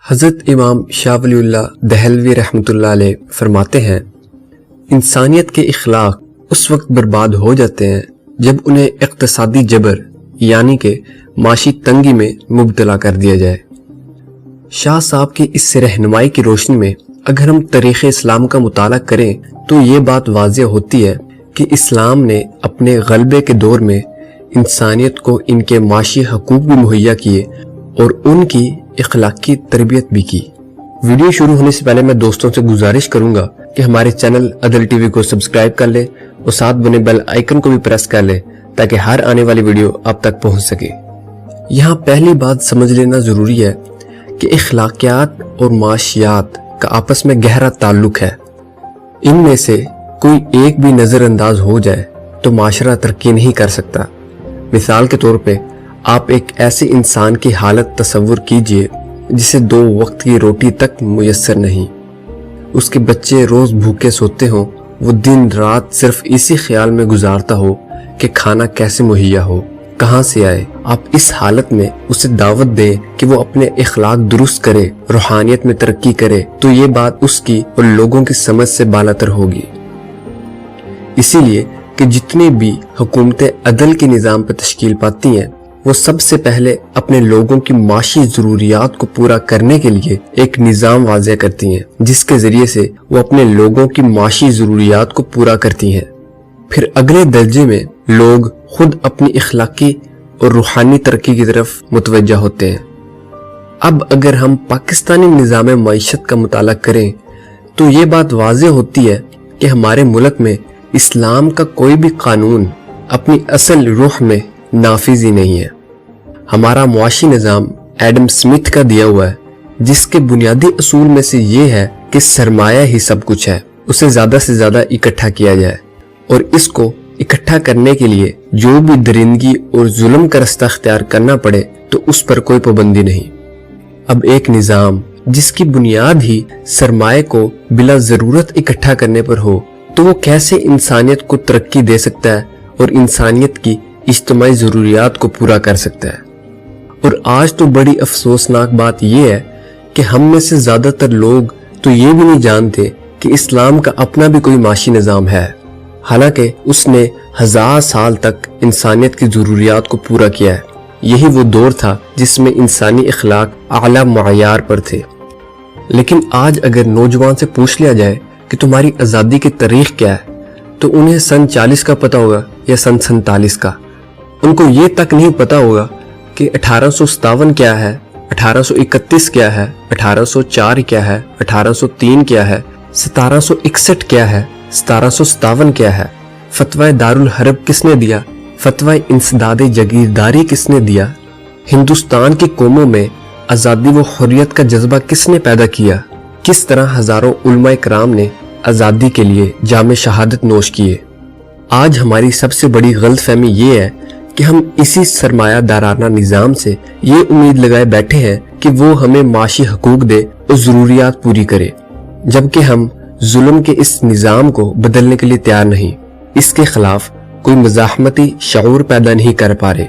حضرت امام شاہ ولی اللہ دہلوی رحمۃ اللہ علیہ فرماتے ہیں، انسانیت کے اخلاق اس وقت برباد ہو جاتے ہیں جب انہیں اقتصادی جبر یعنی کہ معاشی تنگی میں مبتلا کر دیا جائے۔ شاہ صاحب کی اس سے رہنمائی کی روشنی میں اگر ہم تاریخ اسلام کا مطالعہ کریں تو یہ بات واضح ہوتی ہے کہ اسلام نے اپنے غلبے کے دور میں انسانیت کو ان کے معاشی حقوق بھی مہیا کیے اور ان کی اخلاقی تربیت بھی کی۔ ویڈیو شروع ہونے سے پہلے میں دوستوں سے گزارش کروں گا کہ ہمارے چینل عدل ٹی وی کو سبسکرائب کر لیں اور ساتھ بنے بیل آئیکن کو بھی پریس کر لیں تاکہ ہر آنے والی ویڈیو آپ تک پہنچ سکے۔ یہاں پہلی بات سمجھ لینا ضروری ہے کہ اخلاقیات اور معاشیات کا آپس میں گہرا تعلق ہے۔ ان میں سے کوئی ایک بھی نظر انداز ہو جائے تو معاشرہ ترقی نہیں کر سکتا۔ مثال کے طور پہ آپ ایک ایسے انسان کی حالت تصور کیجئے جسے 2 وقت کی روٹی تک میسر نہیں، اس کے بچے روز بھوکے سوتے ہوں، وہ دن رات صرف اسی خیال میں گزارتا ہو کہ کھانا کیسے مہیا ہو، کہاں سے آئے۔ آپ اس حالت میں اسے دعوت دیں کہ وہ اپنے اخلاق درست کرے، روحانیت میں ترقی کرے، تو یہ بات اس کی اور لوگوں کی سمجھ سے بالاتر ہوگی۔ اسی لیے کہ جتنی بھی حکومتیں عدل کے نظام پر تشکیل پاتی ہیں وہ سب سے پہلے اپنے لوگوں کی معاشی ضروریات کو پورا کرنے کے لیے ایک نظام واضح کرتی ہیں جس کے ذریعے سے وہ اپنے لوگوں کی معاشی ضروریات کو پورا کرتی ہیں۔ پھر اگلے درجے میں لوگ خود اپنی اخلاقی اور روحانی ترقی کی طرف متوجہ ہوتے ہیں۔ اب اگر ہم پاکستانی نظام معیشت کا مطالعہ کریں تو یہ بات واضح ہوتی ہے کہ ہمارے ملک میں اسلام کا کوئی بھی قانون اپنی اصل روح میں نافذ ہی نہیں ہے۔ ہمارا معاشی نظام ایڈم سمتھ کا دیا ہوا ہے جس کے بنیادی اصول میں سے یہ ہے کہ سرمایہ ہی سب کچھ ہے، اسے زیادہ سے زیادہ اکٹھا کیا جائے اور اس کو اکٹھا کرنے کے لیے جو بھی درندگی اور ظلم کا رستہ اختیار کرنا پڑے تو اس پر کوئی پابندی نہیں۔ اب ایک نظام جس کی بنیاد ہی سرمایہ کو بلا ضرورت اکٹھا کرنے پر ہو تو وہ کیسے انسانیت کو ترقی دے سکتا ہے اور انسانیت کی اجتماعی ضروریات کو پورا کر سکتا ہے۔ اور آج تو بڑی افسوسناک بات یہ ہے کہ ہم میں سے زیادہ تر لوگ تو یہ بھی نہیں جانتے کہ اسلام کا اپنا بھی کوئی معاشی نظام ہے، حالانکہ اس نے 1000 سال تک انسانیت کی ضروریات کو پورا کیا ہے۔ یہی وہ دور تھا جس میں انسانی اخلاق اعلیٰ معیار پر تھے۔ لیکن آج اگر نوجوان سے پوچھ لیا جائے کہ تمہاری آزادی کی تاریخ کیا ہے تو انہیں سن 40 کا پتہ ہوگا یا سن 47 کا۔ ان کو یہ تک نہیں پتا ہوگا کہ 1857 کیا ہے، 1831 کیا ہے، 1804 کیا ہے، 1803 کیا ہے، 1761 کیا ہے، 1757 کیا ہے، فتوی دارالحرب کس نے دیا، فتوی انسداد جگیرداری کس نے دیا، ہندوستان کی قوموں میں آزادی و حریت کا جذبہ کس نے پیدا کیا، کس طرح ہزاروں علماء کرام نے آزادی کے لیے جام شہادت نوش کیے۔ آج ہماری سب سے بڑی غلط فہمی یہ ہے کہ ہم اسی سرمایہ دارانہ نظام سے یہ امید لگائے بیٹھے ہیں کہ وہ ہمیں معاشی حقوق دے اور ضروریات پوری کرے، جبکہ ہم ظلم کے اس نظام کو بدلنے کے لیے تیار نہیں، اس کے خلاف کوئی مزاحمتی شعور پیدا نہیں کر پا رہے۔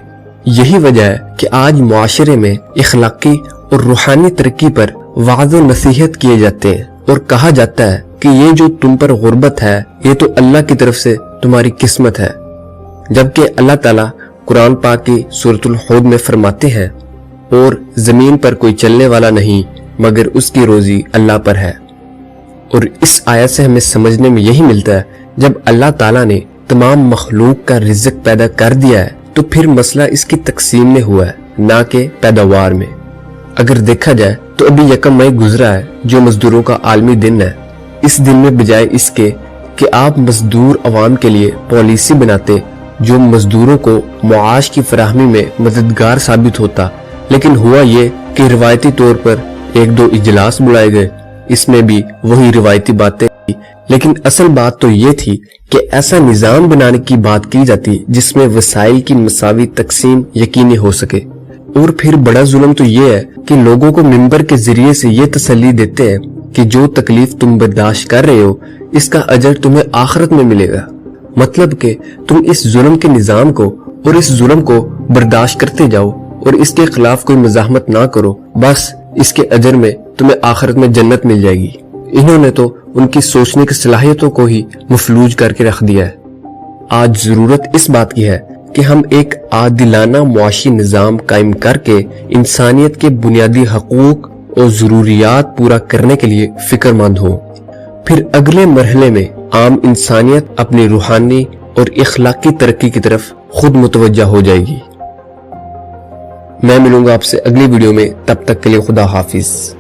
یہی وجہ ہے کہ آج معاشرے میں اخلاقی اور روحانی ترقی پر وعظ و نصیحت کیے جاتے ہیں اور کہا جاتا ہے کہ یہ جو تم پر غربت ہے یہ تو اللہ کی طرف سے تمہاری قسمت ہے، جبکہ اللہ تعالیٰ قرآن پاک کی سورۃ الحود میں فرماتے ہیں، اور زمین پر کوئی چلنے والا نہیں مگر اس کی روزی اللہ پر ہے۔ اور اس آیت سے ہمیں سمجھنے میں یہی ملتا ہے جب اللہ تعالیٰ نے تمام مخلوق کا رزق پیدا کر دیا ہے تو پھر مسئلہ اس کی تقسیم میں ہوا ہے نہ کہ پیداوار میں۔ اگر دیکھا جائے تو ابھی 1 مئی گزرا ہے جو مزدوروں کا عالمی دن ہے۔ اس دن میں بجائے اس کے کہ آپ مزدور عوام کے لیے پالیسی بناتے جو مزدوروں کو معاش کی فراہمی میں مددگار ثابت ہوتا، لیکن ہوا یہ کہ روایتی طور پر 1-2 اجلاس بلائے گئے، اس میں بھی وہی روایتی باتیں تھی، لیکن اصل بات تو یہ تھی کہ ایسا نظام بنانے کی بات کی جاتی جس میں وسائل کی مساوی تقسیم یقینی ہو سکے۔ اور پھر بڑا ظلم تو یہ ہے کہ لوگوں کو منبر کے ذریعے سے یہ تسلی دیتے ہیں کہ جو تکلیف تم برداشت کر رہے ہو اس کا اجر تمہیں آخرت میں ملے گا، مطلب کہ تم اس ظلم کے نظام کو اور اس ظلم کو برداشت کرتے جاؤ اور اس کے خلاف کوئی مزاحمت نہ کرو، بس اس کے اجر میں تمہیں آخرت میں جنت مل جائے گی۔ انہوں نے تو ان کی سوچنے کی صلاحیتوں کو ہی مفلوج کر کے رکھ دیا ہے۔ آج ضرورت اس بات کی ہے کہ ہم ایک عادلانہ معاشی نظام قائم کر کے انسانیت کے بنیادی حقوق اور ضروریات پورا کرنے کے لیے فکر مند ہوں۔ پھر اگلے مرحلے میں عام انسانیت اپنی روحانی اور اخلاقی ترقی کی طرف خود متوجہ ہو جائے گی۔ میں ملوں گا آپ سے اگلی ویڈیو میں، تب تک کے لیے خدا حافظ۔